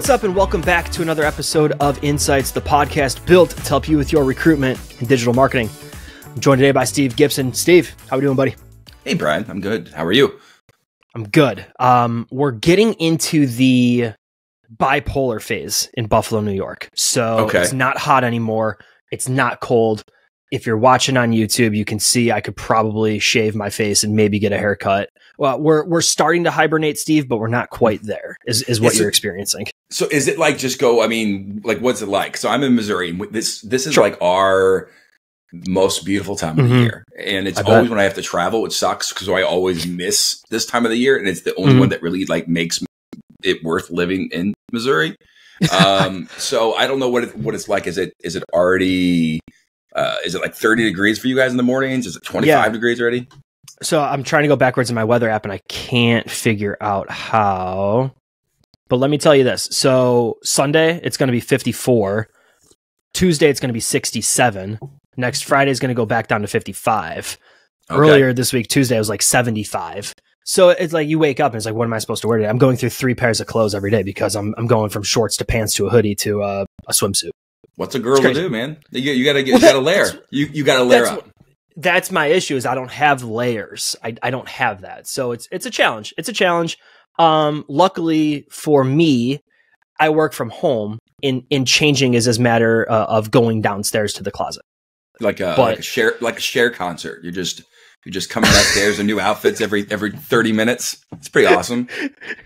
What's up, and welcome back to another episode of Insights, the podcast built to help you with your recruitment and digital marketing. I'm joined today by Steve Gipson. Steve, how we doing, buddy? Hey, Brian. I'm good. How are you? I'm good. We're getting into the bipolar phase in Buffalo, New York. So It's not hot anymore. It's not cold. If you're watching on YouTube, you can see I could probably shave my face and maybe get a haircut. Well, we're starting to hibernate, Steve, but we're not quite there, is what you're experiencing. So is it like just go, what's it like? So I'm in Missouri. This is like our most beautiful time of the year. And it's always when I have to travel, it sucks because I always miss this time of the year. And it's the only one that really like makes it worth living in Missouri. So I don't know what it's like. Is it already, is it like 30 degrees for you guys in the mornings? Is it 25 degrees already? So I'm trying to go backwards in my weather app and I can't figure out how. But let me tell you this. So Sunday, it's going to be 54. Tuesday, it's going to be 67. Next Friday is going to go back down to 55. Okay. Earlier this week, Tuesday, was like 75. So it's like you wake up and it's like, what am I supposed to wear today? I'm going through 3 pairs of clothes every day because I'm going from shorts to pants to a hoodie to a swimsuit. What's a girl to do, man? You gotta layer. You gotta layer up. That's my issue. Is I don't have layers. I don't have that. So it's a challenge. It's a challenge. Luckily for me, I work from home. In changing is a matter of going downstairs to the closet. Like a share concert. You're just coming upstairs in new outfits every 30 minutes. It's pretty awesome.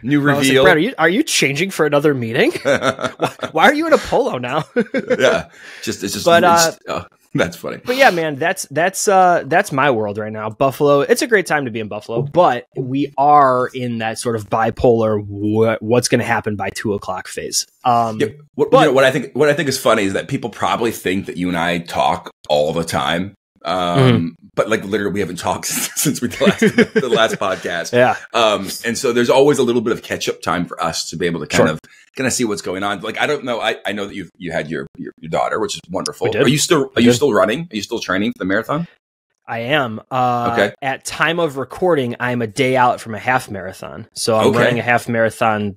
New reveal. Like, Brad, are you changing for another meeting? Why are you in a polo now? Yeah, that's funny. But yeah, man, that's my world right now. Buffalo. It's a great time to be in Buffalo, but we are in that sort of bipolar. What's going to happen by 2:00 phase? What I think is funny is that people probably think that you and I talk all the time. But like literally we haven't talked since the last podcast. Yeah. And so there's always a little bit of catch up time for us to be able to kind of see what's going on. Like, I don't know. I know that you had your daughter, which is wonderful. Are you still running? Are you still training for the marathon? I am. At time of recording, I'm a day out from a half marathon. So I'm running a half marathon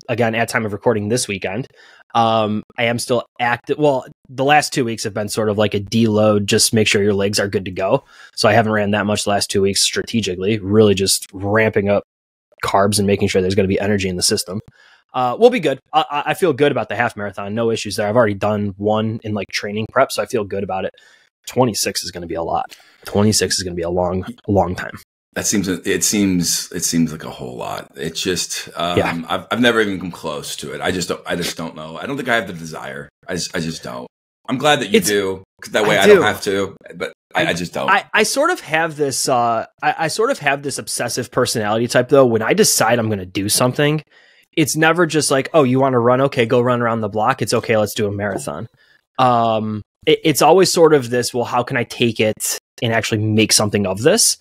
again at time of recording this weekend. I am still active. Well, the last 2 weeks have been sort of like a deload, just make sure your legs are good to go. So I haven't ran that much the last 2 weeks strategically, really just ramping up carbs and making sure there's going to be energy in the system. We'll be good. I feel good about the half marathon. No issues there. I've already done one in like training prep, so I feel good about it. 26 is going to be a lot. 26 is going to be a long time. It seems like a whole lot. It's just, I've never even come close to it. I just don't know. I don't think I have the desire. I just don't. I'm glad that you do, because that way I don't have to, but I just don't. I sort of have this, I sort of have this obsessive personality type though. When I decide I'm going to do something, it's never just like, oh, you want to run? Okay, go run around the block. It's okay. Let's do a marathon. It's always sort of this, well, how can I take it and actually make something of this?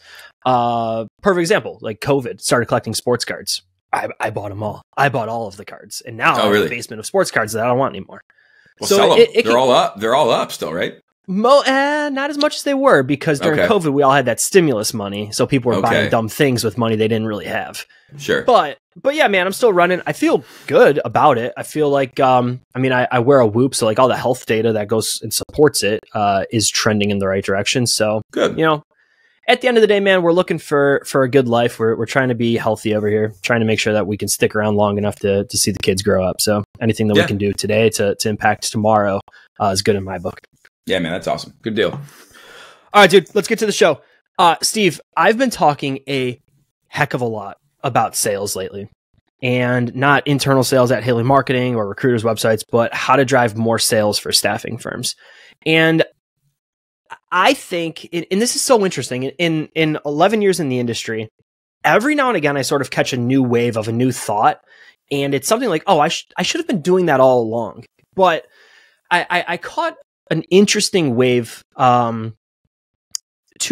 Perfect example, like COVID, started collecting sports cards. I bought them all. I bought all of the cards. And now I have a basement of sports cards that I don't want anymore. Well, so sell them. They're all up. They're all up still, right? Not as much as they were, because during COVID, we all had that stimulus money. So people were buying dumb things with money they didn't really have. Sure. But yeah, man, I'm still running. I feel good about it. I feel like, I wear a Whoop. So like all the health data that goes and supports it, is trending in the right direction. So good. At the end of the day, man, we're looking for a good life. We're trying to be healthy over here, trying to make sure that we can stick around long enough to see the kids grow up. So anything that we can do today to impact tomorrow is good in my book. Yeah, man, that's awesome. Good deal. All right, dude, let's get to the show. Steve, I've been talking a heck of a lot about sales lately, and not internal sales at Haley Marketing or recruiters' websites, but how to drive more sales for staffing firms. And I think, and this is so interesting, in 11 years in the industry, every now and again, I sort of catch a new wave of a new thought. And it's something like, oh, I should have been doing that all along. But I caught an interesting wave 2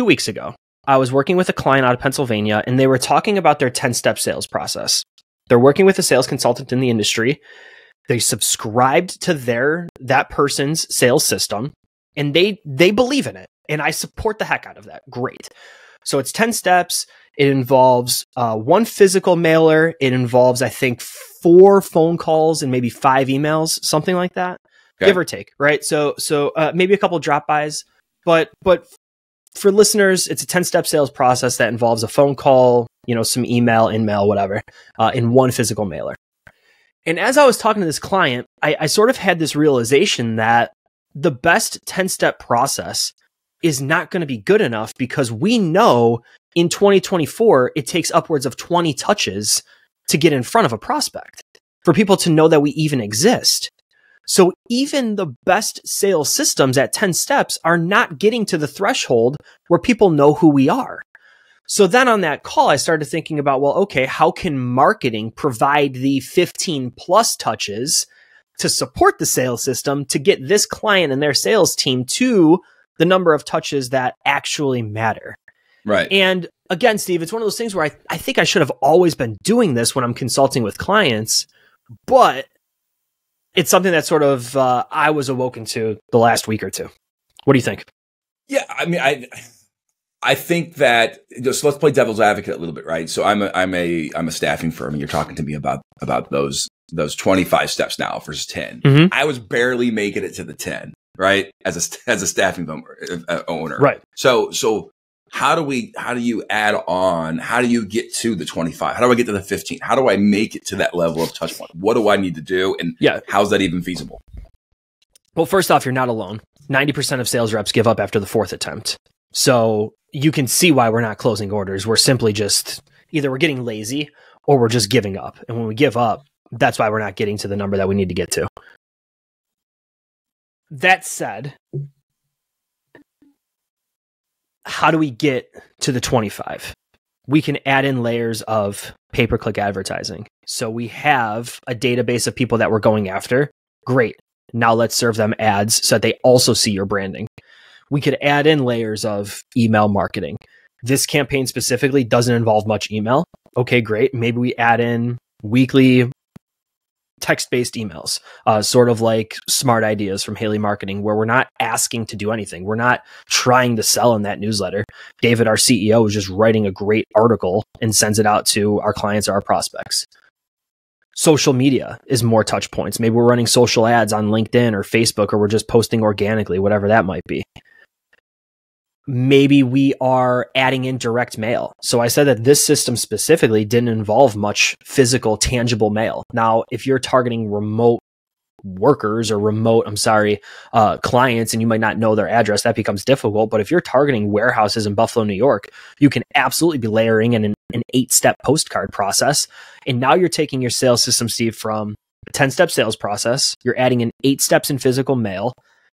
weeks ago. I was working with a client out of Pennsylvania, and they were talking about their 10-step sales process. They're working with a sales consultant in the industry. They subscribed to that person's sales system, and they believe in it. And I support the heck out of that. Great. So it's 10 steps. It involves one physical mailer. It involves, I think, 4 phone calls and maybe 5 emails, something like that, give or take, right? So maybe a couple of drop-bys, but for listeners, it's a 10-step sales process that involves a phone call, some email, in-mail, whatever, in one physical mailer. And as I was talking to this client, I sort of had this realization that the best 10-step process is not going to be good enough, because we know in 2024, it takes upwards of 20 touches to get in front of a prospect for people to know that we even exist. So even the best sales systems at 10 steps are not getting to the threshold where people know who we are. So then on that call, I started thinking about, well, okay, how can marketing provide the 15 plus touches to support the sales system to get this client and their sales team to the number of touches that actually matter? Right. And again, Steve, it's one of those things where I think I should have always been doing this when I'm consulting with clients, but it's something that sort of I was awoken to the last week or two. What do you think? Yeah, I mean, I think that just let's play devil's advocate a little bit, right? So I'm a staffing firm, and you're talking to me about those 25 steps now versus 10. Mm-hmm. I was barely making it to the 10, right? As a staffing owner, right? So how do you add on? How do you get to the 25? How do I get to the 15? How do I make it to that level of touch point? What do I need to do? And how's that even feasible? Well, first off, you're not alone. 90% of sales reps give up after the 4th attempt. So you can see why we're not closing orders. We're simply just either we're getting lazy or we're just giving up. And when we give up, that's why we're not getting to the number that we need to get to. That said, how do we get to the 25? We can add in layers of pay-per-click advertising. So we have a database of people that we're going after. Great. Now let's serve them ads so that they also see your branding. We could add in layers of email marketing. This campaign specifically doesn't involve much email. Okay, great. Maybe we add in weekly text-based emails, sort of like Smart Ideas from Haley Marketing, where we're not asking to do anything. We're not trying to sell in that newsletter. David, our CEO, is just writing a great article and sends it out to our clients or our prospects. Social media is more touch points. Maybe we're running social ads on LinkedIn or Facebook, or we're just posting organically, whatever that might be. Maybe we are adding in direct mail. So I said that this system specifically didn't involve much physical, tangible mail. Now, if you're targeting remote workers or clients, and you might not know their address, that becomes difficult. But if you're targeting warehouses in Buffalo, New York, you can absolutely be layering in an 8-step postcard process. And now you're taking your sales system, Steve, from a 10-step sales process. You're adding in 8 steps in physical mail.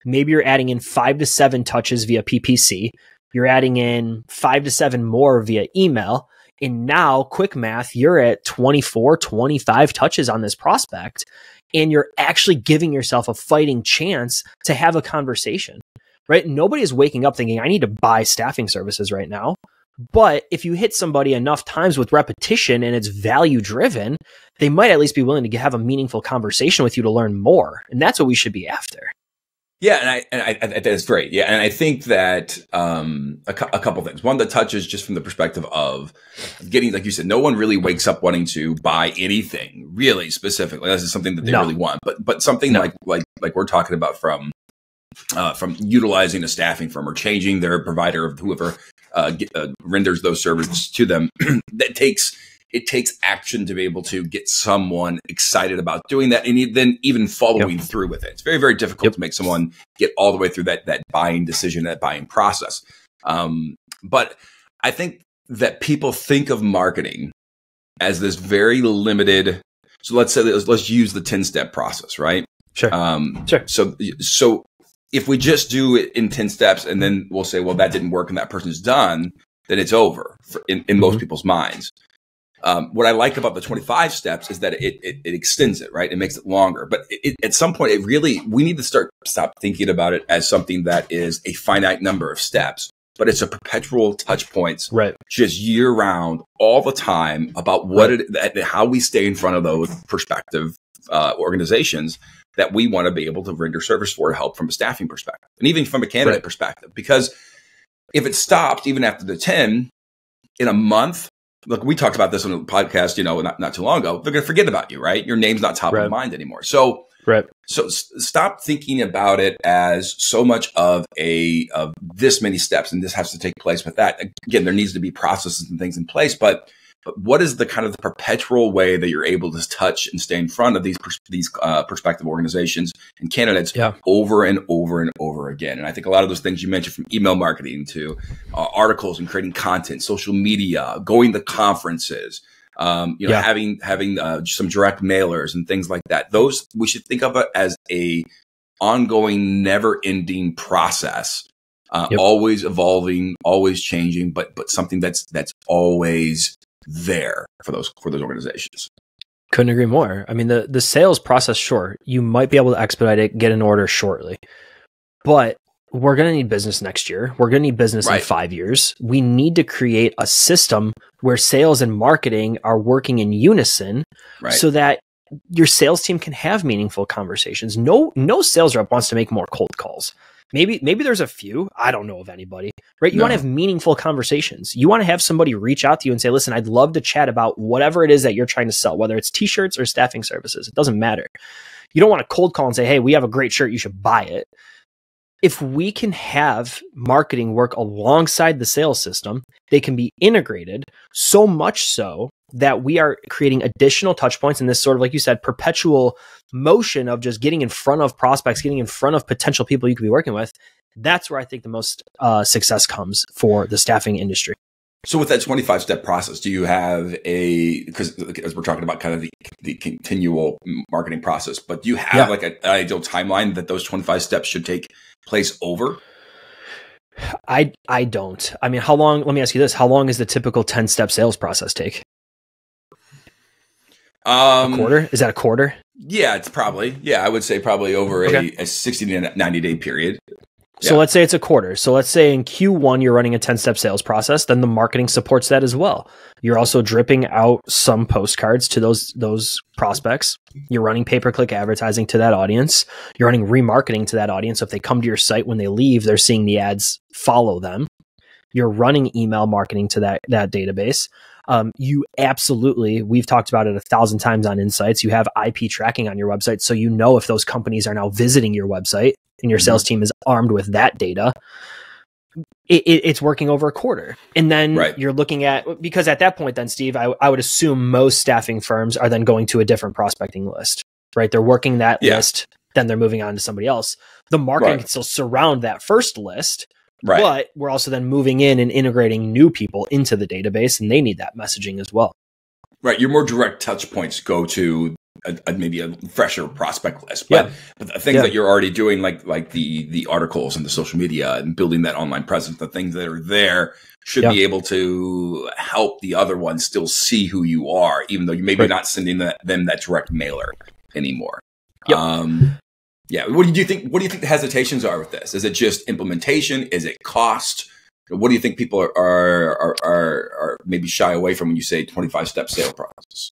Maybe you're adding in 5 to 7 touches via PPC. You're adding in 5 to 7 more via email. And now, quick math, you're at 24, 25 touches on this prospect. And you're actually giving yourself a fighting chance to have a conversation, right? Nobody is waking up thinking, I need to buy staffing services right now. But if you hit somebody enough times with repetition and it's value driven, they might at least be willing to have a meaningful conversation with you to learn more. And that's what we should be after. Yeah, and I that's great. Yeah, and I think that a couple things. One, the touches just from the perspective of getting, like you said, no one really wakes up wanting to buy anything really specifically. This is something that they really want, but something like we're talking about from utilizing a staffing firm or changing their provider of whoever renders those services to them. It takes action to be able to get someone excited about doing that, and then even following through with it. It's very, very difficult to make someone get all the way through that buying decision, that buying process. But I think that people think of marketing as this very limited. So let's use the 10-step process, right? Sure. Sure. So if we just do it in 10 steps and then we'll say, well, that didn't work and that person's done, then it's over in most people's minds. What I like about the 25 steps is that it extends it, right? It makes it longer. But at some point, we need to stop thinking about it as something that is a finite number of steps, but it's a perpetual touch points, right? Just year round, all the time, about how we stay in front of those prospective organizations that we want to be able to render service for, to help from a staffing perspective and even from a candidate perspective. Because if it stopped even after the 10, in a month, look, we talked about this on a podcast, not too long ago. They're going to forget about you, right? Your name's not top of mind anymore. So, so stop thinking about it as so much of this many steps and this has to take place with that. Again, there needs to be processes and things in place, but what is the kind of the perpetual way that you're able to touch and stay in front of these prospective organizations and candidates over and over and over again? And I think a lot of those things you mentioned, from email marketing to articles and creating content, social media, going to conferences, having some direct mailers and things like that. Those, we should think of it as a ongoing, never ending process, always evolving, always changing, but something that's always there for those organizations. Couldn't agree more. I mean, the sales process, sure, you might be able to expedite it, get an order shortly, but we're going to need business next year. We're going to need business in 5 years. We need to create a system where sales and marketing are working in unison so that your sales team can have meaningful conversations. No sales rep wants to make more cold calls. Maybe there's a few. I don't know of anybody, right? You want to have meaningful conversations. You want to have somebody reach out to you and say, listen, I'd love to chat about whatever it is that you're trying to sell, whether it's t-shirts or staffing services. It doesn't matter. You don't want to cold call and say, hey, we have a great shirt, you should buy it. If we can have marketing work alongside the sales system, they can be integrated, so much so that we are creating additional touch points in this sort of, like you said, perpetual motion of just getting in front of prospects, getting in front of potential people you could be working with. That's where I think the most success comes for the staffing industry. So with that 25-step process, do you have because as we're talking about kind of the continual marketing process, but do you have like an ideal timeline that those 25 steps should take place over? I don't. I mean, how long, let me ask you this, how long is the typical 10-step sales process take? A quarter? Is that a quarter? Yeah, it's probably, I would say probably over a 60 to 90 day period. So let's say it's a quarter. So let's say in Q1, you're running a 10-step sales process. Then the marketing supports that as well. You're also dripping out some postcards to those prospects. You're running pay-per-click advertising to that audience. You're running remarketing to that audience. So if they come to your site, when they leave, they're seeing the ads follow them. You're running email marketing to that database. You absolutely, we've talked about it 1,000 times on Insights. You have IP tracking on your website. So you know if those companies are now visiting your website and your sales team is armed with that data, it's working over a quarter. And then you're looking at, because at that point then, Steve, I would assume most staffing firms are then going to a different prospecting list, right? They're working that list, then they're moving on to somebody else. The marketing can still surround that first list. But we're also then moving in and integrating new people into the database, and they need that messaging as well. Right. Your more direct touch points go to maybe a fresher prospect list. But the things that you're already doing, like the articles and the social media and building that online presence, the things that are there should be able to help the other ones still see who you are, even though you maybe not sending them that direct mailer anymore. What do you think the hesitations are with this? Is it just implementation? Is it cost? What do you think people are maybe shy away from when you say 25-step sales process?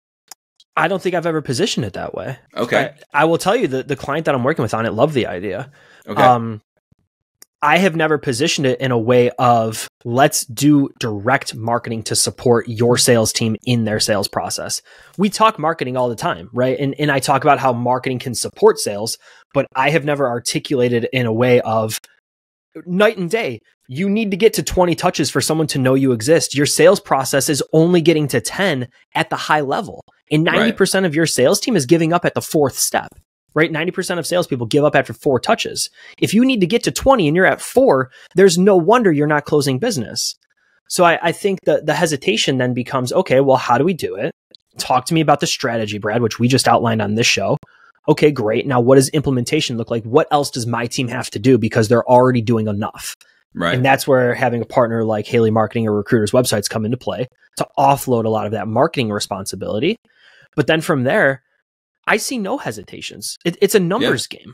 I don't think I've ever positioned it that way. Okay. I will tell you that the client that I'm working with on it loved the idea. Okay. I have never positioned it in a way of let's do direct marketing to support your sales team in their sales process. We talk marketing all the time, right? And I talk about how marketing can support sales, but I have never articulated in a way of night and day. You need to get to 20 touches for someone to know you exist. Your sales process is only getting to 10 at the high level. And 90% of your sales team is giving up at the fourth step. Right? 90% of salespeople give up after 4 touches. If you need to get to 20 and you're at 4, there's no wonder you're not closing business. So I think that the hesitation then becomes, okay, well, how do we do it? Talk to me about the strategy, Brad, which we just outlined on this show. Okay, great. Now, what does implementation look like? What else does my team have to do? Because they're already doing enough. Right. And that's where having a partner like Haley Marketing or Recruiters Websites come into play to offload a lot of that marketing responsibility. But then from there, I see no hesitations. It's a numbers game.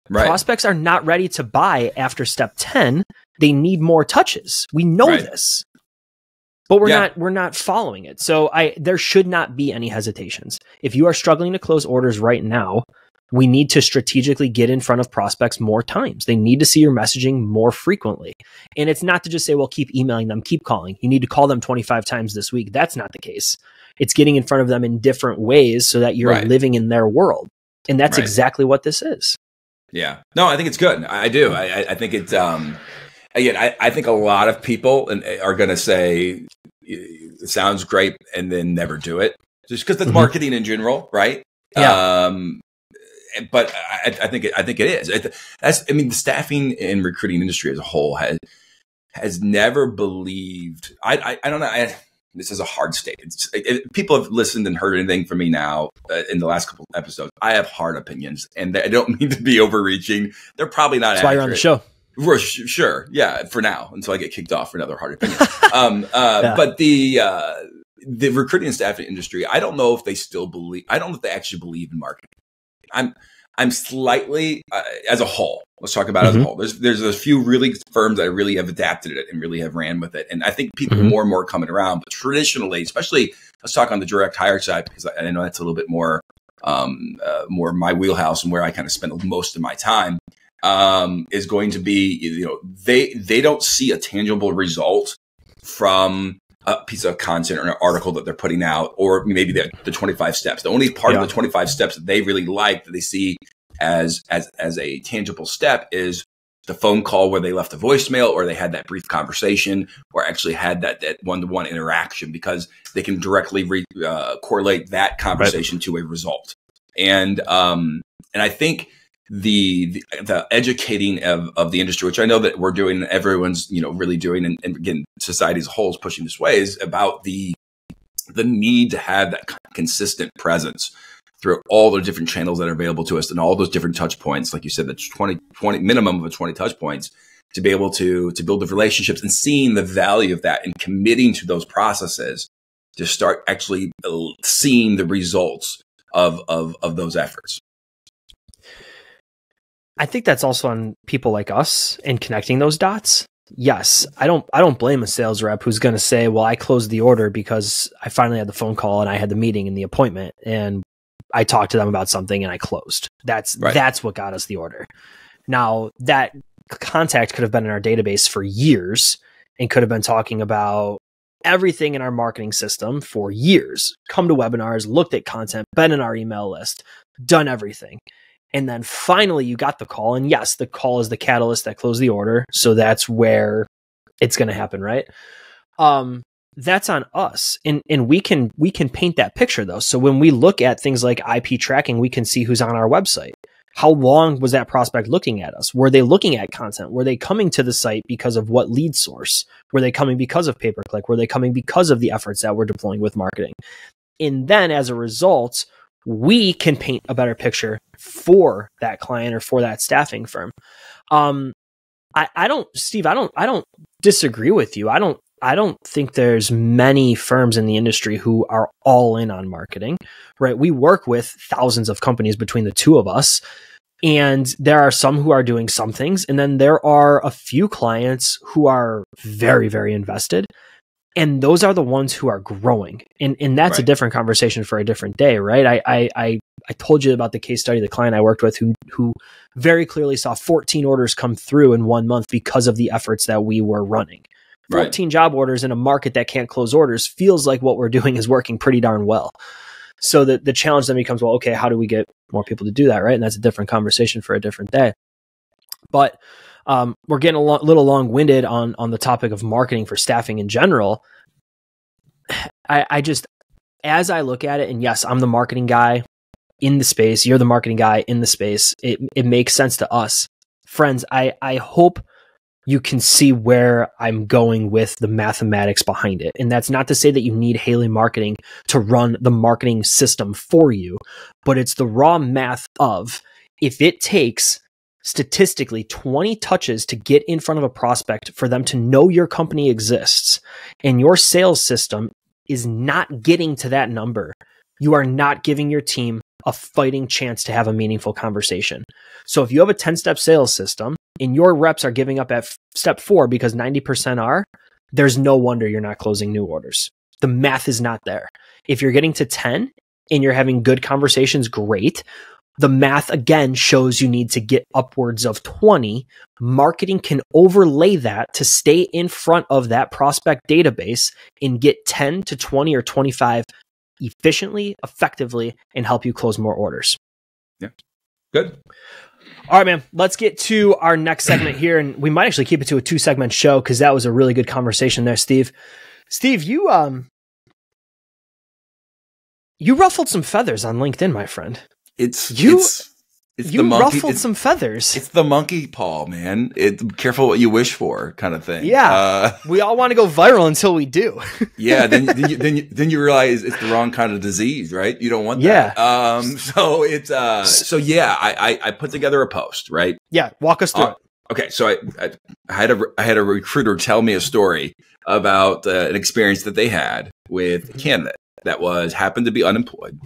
Right. Prospects are not ready to buy after step 10. They need more touches. We know this, but we're not following it. So there should not be any hesitations. If you are struggling to close orders right now, We need to strategically get in front of prospects more times. They need to see your messaging more frequently. And it's not to just say, well, keep emailing them, keep calling. You need to call them 25 times this week. That's not the case. It's getting in front of them in different ways so that you're living in their world. And that's exactly what this is. Yeah. No, I think it's good. I do. I think it's, again, I think a lot of people are going to say, it sounds great, and then never do it. Just because that's marketing in general, right? Yeah. But I think it is. The staffing and recruiting industry as a whole has never believed. I don't know. This is a hard statement. People have listened and heard anything from me now in the last couple of episodes. I have hard opinions, and I don't mean to be overreaching. They're probably not. That's why you're on the show. Sure. Yeah. For now, until I get kicked off for another hard opinion. But the recruiting and staffing industry, I don't know if they still believe. I don't know if they actually believe in marketing. I'm slightly as a whole. Let's talk about it as a whole. There's a few really firms that really have adapted it and really have ran with it, and I think people more and more coming around. But traditionally, especially, let's talk on the direct hire side, because I know that's a little bit more my wheelhouse and where I kind of spend most of my time. Is going to be, they don't see a tangible result from a piece of content or an article that they're putting out, or maybe the 25 steps. The only part of the 25 steps that they really like, that they see as a tangible step, is the phone call where they left a voicemail, or they had that brief conversation, or actually had that one-to-one interaction, because they can directly correlate that conversation to a result. And I think the educating of the industry, which I know that we're doing, everyone's really doing, and again, society as a whole is pushing this way, is about the need to have that consistent presence through all the different channels that are available to us, and all those different touch points. Like you said, the 20 minimum of 20 touch points, to be able to build the relationships, and seeing the value of that, and committing to those processes to start actually seeing the results of those efforts. I think that's also on people like us and connecting those dots. Yes, I don't blame a sales rep who's going to say, well, I closed the order because I finally had the phone call and I had the meeting and the appointment, and I talked to them about something and I closed. That's what got us the order. Now, that contact could have been in our database for years and could have been talking about everything in our marketing system for years, come to webinars, looked at content, been in our email list, done everything. And then finally you got the call, and yes, the call is the catalyst that closed the order. So that's where it's going to happen, right? That's on us. And we can paint that picture though. So when we look at things like IP tracking, we can see who's on our website. How long was that prospect looking at us? Were they looking at content? Were they coming to the site because of what lead source? Were they coming because of pay-per-click? Were they coming because of the efforts that we're deploying with marketing? And then as a result, we can paint a better picture for that client or for that staffing firm. I don't disagree with you. I don't think there's many firms in the industry who are all in on marketing, right? We work with thousands of companies between the two of us, and there are some who are doing some things, and then there are a few clients who are very, very invested. And those are the ones who are growing. And that's a different conversation for a different day, right? I told you about the case study, the client I worked with who very clearly saw 14 orders come through in 1 month because of the efforts that we were running. 14 job orders in a market that can't close orders feels like what we're doing is working pretty darn well. So the challenge then becomes, well, okay, how do we get more people to do that, right? And that's a different conversation for a different day. But we're getting a little long-winded on the topic of marketing for staffing in general. I just, as I look at it, and yes, I'm the marketing guy in the space, you're the marketing guy in the space, it makes sense to us. Friends, I hope you can see where I'm going with the mathematics behind it. And that's not to say that you need Haley Marketing to run the marketing system for you, but it's the raw math of, if it takes statistically 20 touches to get in front of a prospect for them to know your company exists, and your sales system is not getting to that number, you are not giving your team a fighting chance to have a meaningful conversation. So if you have a 10-step sales system and your reps are giving up at step 4 because 90% are, there's no wonder you're not closing new orders. The math is not there. If you're getting to 10 and you're having good conversations, great. the math again shows you need to get upwards of 20. Marketing can overlay that to stay in front of that prospect database and get 10 to 20 or 25 efficiently, effectively, and help you close more orders. Yeah. Good. All right, man, let's get to our next segment here. And we might actually keep it to a 2-segment show because that was a really good conversation there, Steve. Steve, you ruffled some feathers on LinkedIn, my friend. It's you the monkey, ruffled some feathers. It's the monkey paw, man. Careful what you wish for, kind of thing. Yeah, we all want to go viral until we do. Yeah, then you realize it's the wrong kind of disease, right? You don't want that. Yeah. So it's I put together a post, right? Yeah, walk us through it. Okay, so I had a recruiter tell me a story about an experience that they had with a candidate that happened to be unemployed,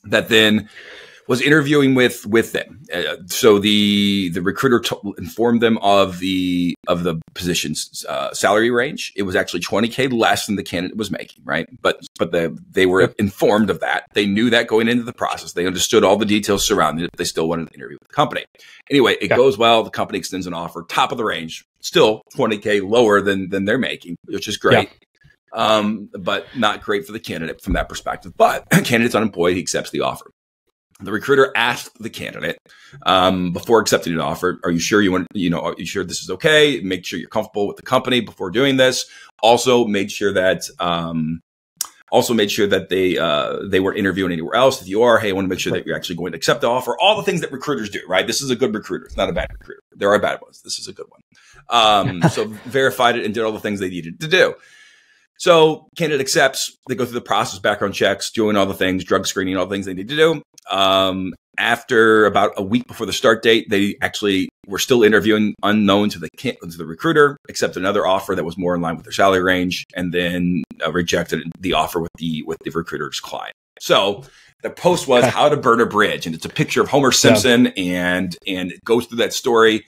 that then was interviewing with them. So the recruiter informed them of the position's salary range. It was actually $20K less than the candidate was making, right? But they were informed of that. They knew that going into the process. They understood all the details surrounding it. They still wanted to interview with the company. Anyway, it goes well. The company extends an offer, top of the range, still $20K lower than they're making, which is great. But not great for the candidate from that perspective. But candidate's unemployed. He accepts the offer. The recruiter asked the candidate before accepting an offer, "Are you sure are you sure this is okay? Make sure you're comfortable with the company before doing this." Also made sure that they weren't interviewing anywhere else. If you are, hey, I want to make sure that you're actually going to accept the offer. All the things that recruiters do, right? This is a good recruiter. It's not a bad recruiter. There are bad ones. This is a good one. So verified it and did all the things they needed to do. So candidate accepts, they go through the process, background checks, doing all the things, drug screening, all the things they need to do. After about a week before the start date, they actually were still interviewing unknown to the recruiter, accepted another offer that was more in line with their salary range, and then rejected the offer with the recruiter's client. So the post was how to burn a bridge. And it's a picture of Homer Simpson and it goes through that story,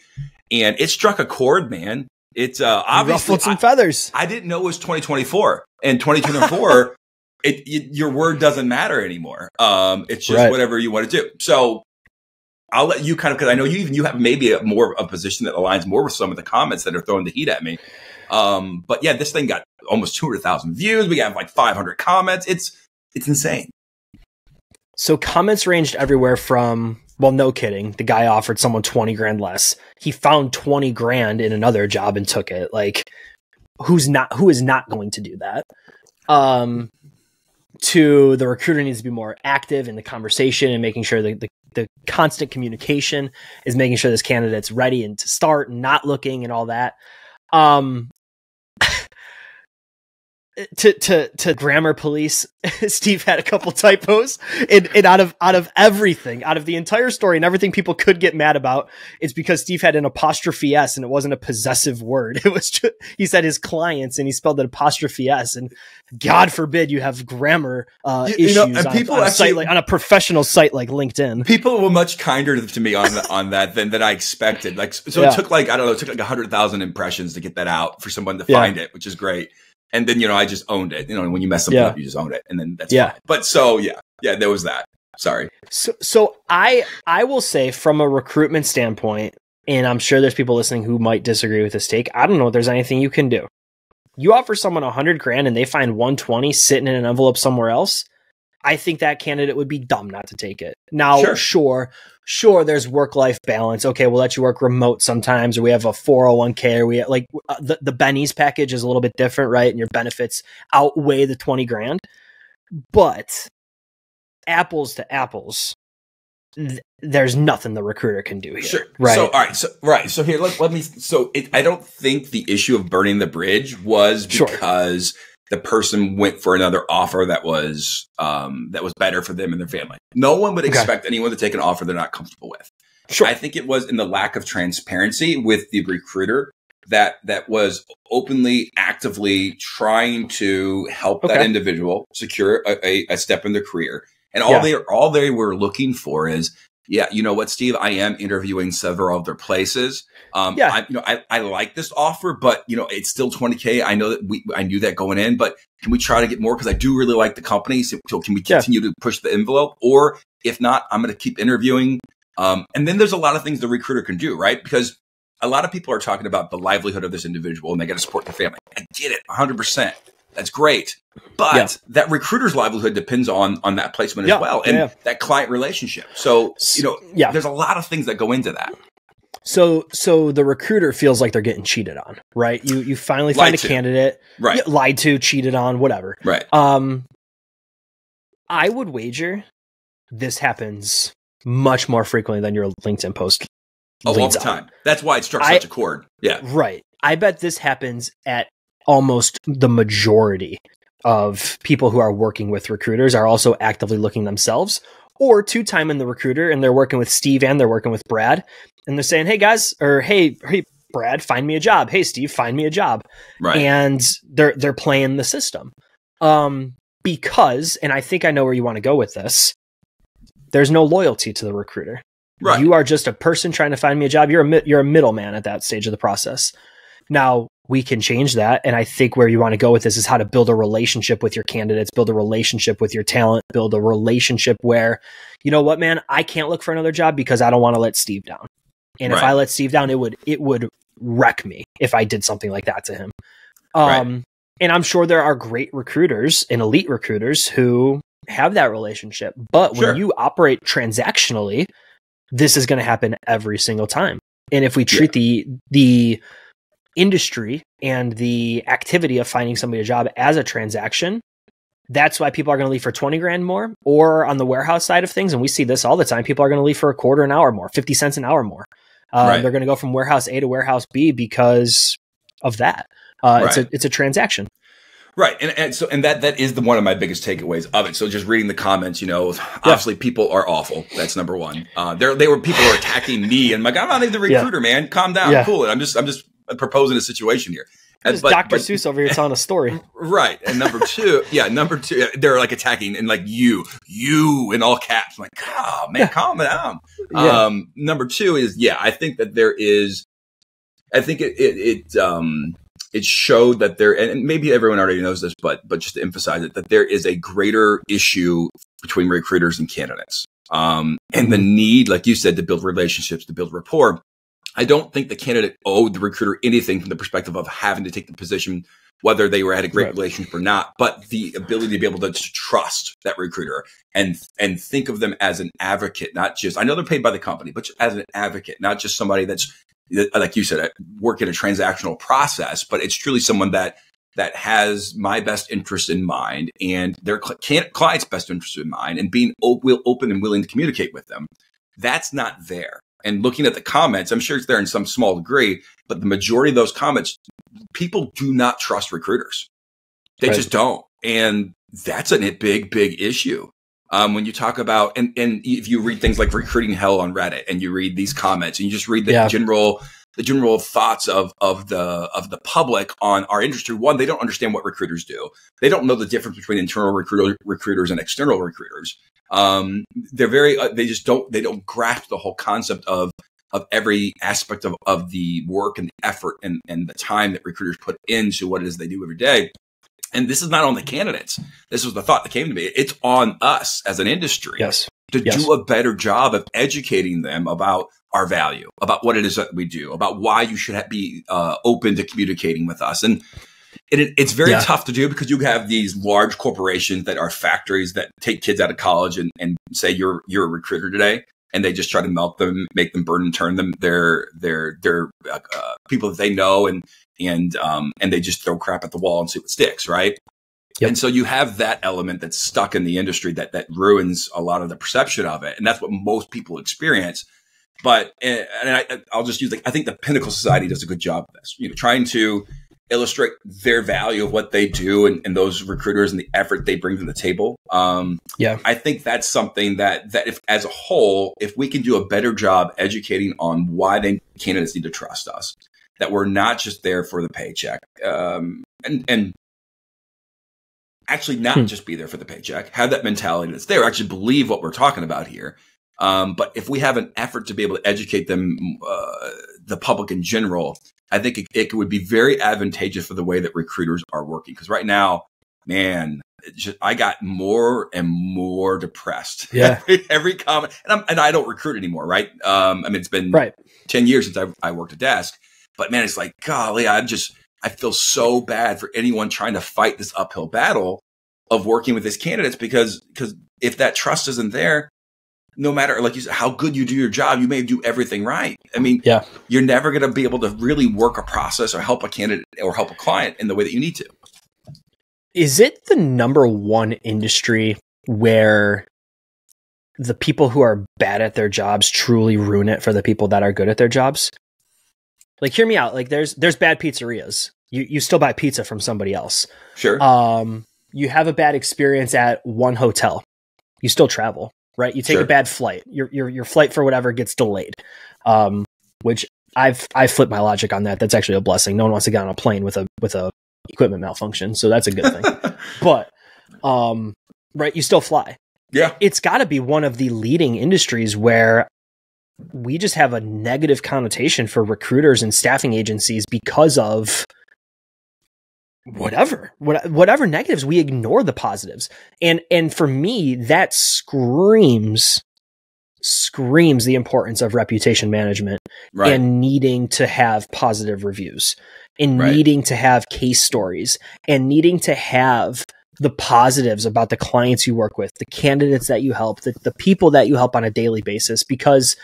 and it struck a chord, man. It's obviously ruffled some feathers. I didn't know it was 2024, and 2024. Your word doesn't matter anymore. It's just whatever you want to do. So I'll let you because I know you have maybe more of a position that aligns more with some of the comments that are throwing the heat at me. But yeah, this thing got almost 200,000 views. We got like 500 comments. It's insane. So comments ranged everywhere from, well, no kidding, the guy offered someone 20 grand less. He found 20 grand in another job and took it. Like, who is not going to do that? To the recruiter needs to be more active in the conversation and making sure that the constant communication is making sure this candidate's ready and to start and not looking and all that. To grammar police, Steve had a couple typos, and out of everything, out of the entire story and everything people could get mad about, it's because Steve had an apostrophe S and it wasn't a possessive word. It was just, he said his clients and he spelled it apostrophe S, and God forbid you have grammar issues and people on a site on a professional site like LinkedIn. People were much kinder to me on that than I expected. Like, so it took like 100,000 impressions to get that out for someone to find it, which is great. And then, I just owned it. When you mess something up, you just own it. And then that's fine. But so, there was that. Sorry. So I will say from a recruitment standpoint, and I'm sure there's people listening who might disagree with this take. I don't know if there's anything you can do. You offer someone 100 grand and they find 120 sitting in an envelope somewhere else. I think that candidate would be dumb not to take it. Now, sure, there's work-life balance. Okay, we'll let you work remote sometimes, or we have a 401k, or we have, like the Benny's package is a little bit different, right? And your benefits outweigh the 20 grand. But apples to apples, there's nothing the recruiter can do here. Sure. Right. So, all right. So here, let me. So I don't think the issue of burning the bridge was because the person went for another offer that was better for them and their family. No one would expect anyone to take an offer they're not comfortable with. Sure. I think it was in the lack of transparency with the recruiter that was openly, actively trying to help that individual secure a step in their career. And all they were looking for is, yeah, you know what, Steve, I am interviewing several other places. I like this offer, but it's still $20K. I know that I knew that going in, but can we try to get more? Because I do really like the company. So can we continue to push the envelope? Or if not, I'm going to keep interviewing. And then there's a lot of things the recruiter can do, right? Because a lot of people are talking about the livelihood of this individual and they got to support their family. I get it, 100%. That's great. But that recruiter's livelihood depends on that placement as well. And that client relationship. So, there's a lot of things that go into that. So the recruiter feels like they're getting cheated on, right? You finally find a candidate, right? Lied to, cheated on, whatever. Right. I would wager this happens much more frequently than your LinkedIn post. All the time. That's why it struck such a chord. Yeah. Right. I bet this happens at almost the majority of people who are working with recruiters are also actively looking themselves, or two-time in the recruiter and they're working with Steve and they're working with Brad and they're saying, hey guys, or hey Brad, find me a job. Hey Steve, find me a job. Right. And they're playing the system. Because, and I think I know where you want to go with this, there's no loyalty to the recruiter. Right. You are just a person trying to find me a job. You're a middleman at that stage of the process. Now, we can change that. And I think where you want to go with this is how to build a relationship with your candidates, build a relationship with your talent, build a relationship where, you know what, man, I can't look for another job because I don't want to let Steve down. And if I let Steve down, it would wreck me if I did something like that to him. And I'm sure there are great recruiters and elite recruiters who have that relationship. But when you operate transactionally, this is going to happen every single time. And if we treat the industry and the activity of finding somebody a job as a transaction, that's why people are going to leave for 20 grand more. Or on the warehouse side of things, and we see this all the time, people are going to leave for a quarter an hour more, 50 cents an hour more. They're going to go from warehouse A to warehouse B because of that. It's a transaction. Right. And that is one of my biggest takeaways of it. So just reading the comments, obviously people are awful. That's number one. People were attacking me and I'm not even the recruiter, man. Calm down. Cool. I'm just proposing a situation here. But Dr. Seuss over here telling a story. Right. And number two, they're like attacking and like you in all caps. I'm like, oh man, calm down. Number two is, I think that it showed that there, and maybe everyone already knows this, but just to emphasize it, that there is a greater issue between recruiters and candidates. And the need, like you said, to build relationships, to build rapport. I don't think the candidate owed the recruiter anything from the perspective of having to take the position, whether they had a great relationship or not, but the ability to be able to trust that recruiter and think of them as an advocate, not just, I know they're paid by the company, but as an advocate, not just somebody that's, like you said, work in a transactional process, but it's truly someone that has my best interest in mind and their client's best interest in mind, and being open and willing to communicate with them. That's not there. And looking at the comments, I'm sure it's there in some small degree, but the majority of those comments, people do not trust recruiters. They just don't. And that's a big, big issue. When you talk about, and if you read things like Recruiting Hell on Reddit and you read these comments and you just read the general thoughts of the public on our industry, one, they don't understand what recruiters do. They don't know the difference between internal recruiters and external recruiters. They don't grasp the whole concept of every aspect of the work and the effort and the time that recruiters put into what it is they do every day. And this is not on the candidates. This was the thought that came to me. It's on us as an industry to do a better job of educating them about our value, about what it is that we do, about why you should be open to communicating with us. And it's very tough to do because you have these large corporations that are factories that take kids out of college and say you're a recruiter today, and they just try to melt them, make them burn and turn them. They're people that they know and they just throw crap at the wall and see what sticks, right? Yep. And so you have that element that's stuck in the industry that ruins a lot of the perception of it, and that's what most people experience. But I'll just use I think the Pinnacle Society does a good job of this, trying to illustrate their value of what they do and those recruiters and the effort they bring to the table. I think that's something that if as a whole, if we can do a better job educating on why candidates need to trust us, that we're not just there for the paycheck, and actually not just be there for the paycheck, have that mentality that's there, actually believe what we're talking about here. But if we have an effort to be able to educate them, the public in general, I think it would be very advantageous for the way that recruiters are working. Because right now, man, I got more and more depressed. Yeah. every comment, and I don't recruit anymore, right? I mean, it's been 10 years since I worked a desk, but man, it's like, golly, I feel so bad for anyone trying to fight this uphill battle of working with these candidates, because if that trust isn't there, no matter, like you said, how good you do your job, you may do everything right. I mean, you're never going to be able to really work a process or help a candidate or help a client in the way that you need to. Is it the number one industry where the people who are bad at their jobs truly ruin it for the people that are good at their jobs? Like, hear me out. Like, there's bad pizzerias. You still buy pizza from somebody else. Sure. You have a bad experience at one hotel. You still travel, right? You take a bad flight. Your flight for whatever gets delayed. Which I flipped my logic on that. That's actually a blessing. No one wants to get on a plane with a equipment malfunction, so that's a good thing. But right, you still fly. Yeah. It's got to be one of the leading industries where we just have a negative connotation for recruiters and staffing agencies because of whatever negatives. We ignore the positives. And for me, that screams the importance of reputation management and needing to have positive reviews and needing to have case stories and needing to have the positives about the clients you work with, the candidates that you help, the people that you help on a daily basis. Because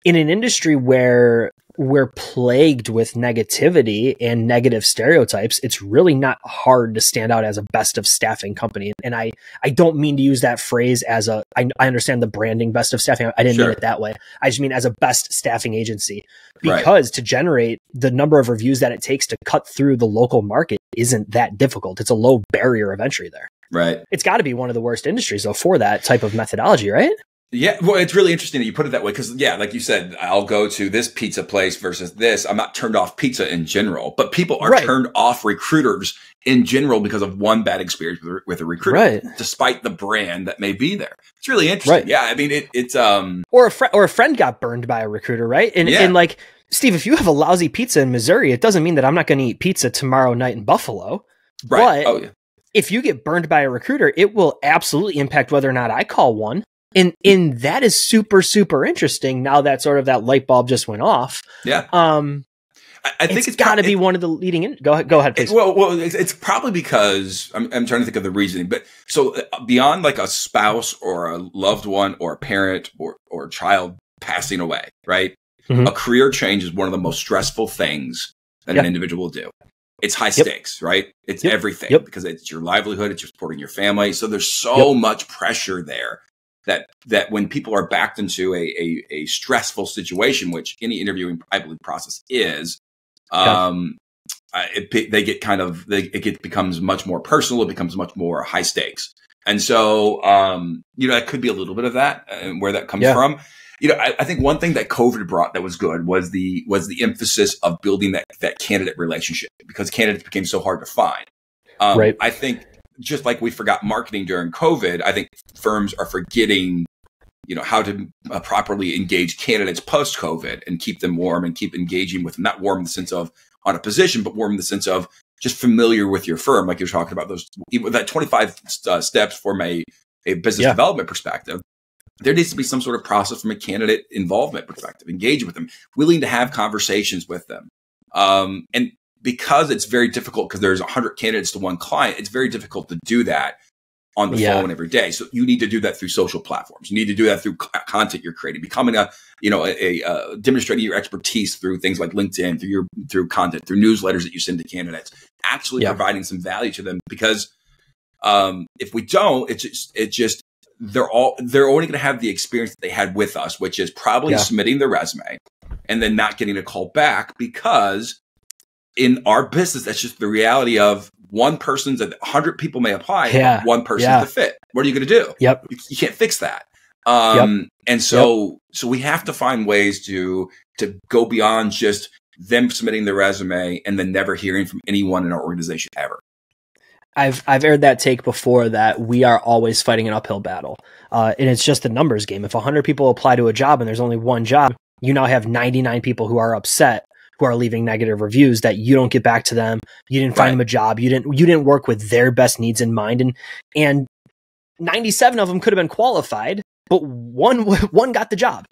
in an industry where we're plagued with negativity and negative stereotypes, it's really not hard to stand out as a best of staffing company. And I don't mean to use that phrase as I understand the branding best of staffing. I didn't mean it that way. I just mean as a best staffing agency, because to generate the number of reviews that it takes to cut through the local market isn't that difficult. It's a low barrier of entry there. Right. It's got to be one of the worst industries though for that type of methodology, right? Yeah, well, it's really interesting that you put it that way because, like you said, I'll go to this pizza place versus this. I'm not turned off pizza in general, but people are turned off recruiters in general because of one bad experience with a recruiter, despite the brand that may be there. It's really interesting. Yeah, I mean, it's or a friend got burned by a recruiter, right? And like, Steve, if you have a lousy pizza in Missouri, it doesn't mean that I'm not going to eat pizza tomorrow night in Buffalo. Right. But if you get burned by a recruiter, it will absolutely impact whether or not I call one. And that is super, super interesting now that sort of that light bulb just went off. Yeah. I think it's got to be one of the leading. Go ahead, please. Well, it's probably because I'm trying to think of the reasoning, but so beyond like a spouse or a loved one or a parent or a child passing away, right? Mm-hmm. A career change is one of the most stressful things that an individual will do. It's high stakes, right? It's everything because it's your livelihood, it's supporting your family. So there's so much pressure there. That when people are backed into a stressful situation, which any interviewing, I believe, process is, it becomes much more personal. It becomes much more high stakes. And so, it could be a little bit of that and where that comes from. I think one thing that COVID brought that was good was the emphasis of building that candidate relationship because candidates became so hard to find. I think, just like we forgot marketing during COVID, I think firms are forgetting, how to properly engage candidates post-COVID and keep them warm and keep engaging with them. Not warm in the sense of on a position, but warm in the sense of just familiar with your firm, like you're talking about that 25 steps from a business development perspective. There needs to be some sort of process from a candidate involvement perspective, engage with them, willing to have conversations with them. And because it's very difficult because there's 100 candidates to one client, it's very difficult to do that on the phone every day. So you need to do that through social platforms. You need to do that through content you're creating, becoming demonstrating your expertise through things like LinkedIn, through content, through newsletters that you send to candidates, actually providing some value to them. Because if we don't, they're only going to have the experience that they had with us, which is probably submitting their resume and then not getting a call back because in our business, that's just the reality of one person's 100 people may apply, but one person's the fit. What are you going to do? Yep. You can't fix that. And so we have to find ways to go beyond just them submitting their resume and then never hearing from anyone in our organization ever. I've aired that take before, that we are always fighting an uphill battle. And it's just a numbers game. If 100 people apply to a job and there's only one job, you now have 99 people who are upset, who are leaving negative reviews that you don't get back to them. You didn't find them a job. You didn't work with their best needs in mind. And 97 of them could have been qualified, but one got the job.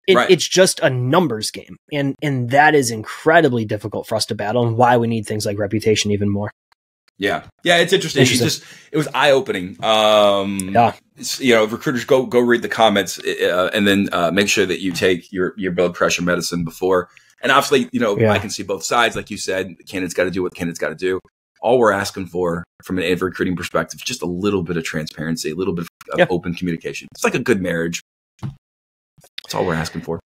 It's just a numbers game. And that is incredibly difficult for us to battle, and why we need things like reputation even more. Yeah, it's interesting. It was eye opening. Recruiters, go read the comments, and then make sure that you take your blood pressure medicine before. And obviously, I can see both sides. Like you said, the candidate's got to do what the candidate's got to do. All we're asking for from an recruiting perspective is just a little bit of transparency, a little bit of open communication. It's like a good marriage. That's all we're asking for.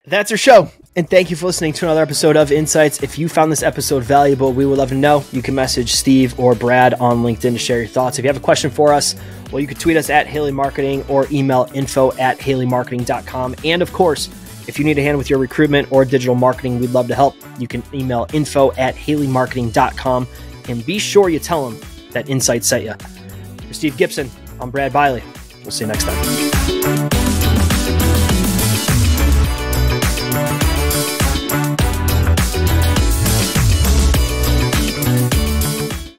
That's our show. And thank you for listening to another episode of Insights. If you found this episode valuable, we would love to know. You can message Steve or Brad on LinkedIn to share your thoughts. If you have a question for us, well, you can tweet us at Haley Marketing or email info@haleymarketing.com. And of course, if you need a hand with your recruitment or digital marketing, we'd love to help. You can email info@haleymarketing.com, and be sure you tell them that Insights sent you. For Steve Gipson, I'm Brad Bialy. We'll see you next time.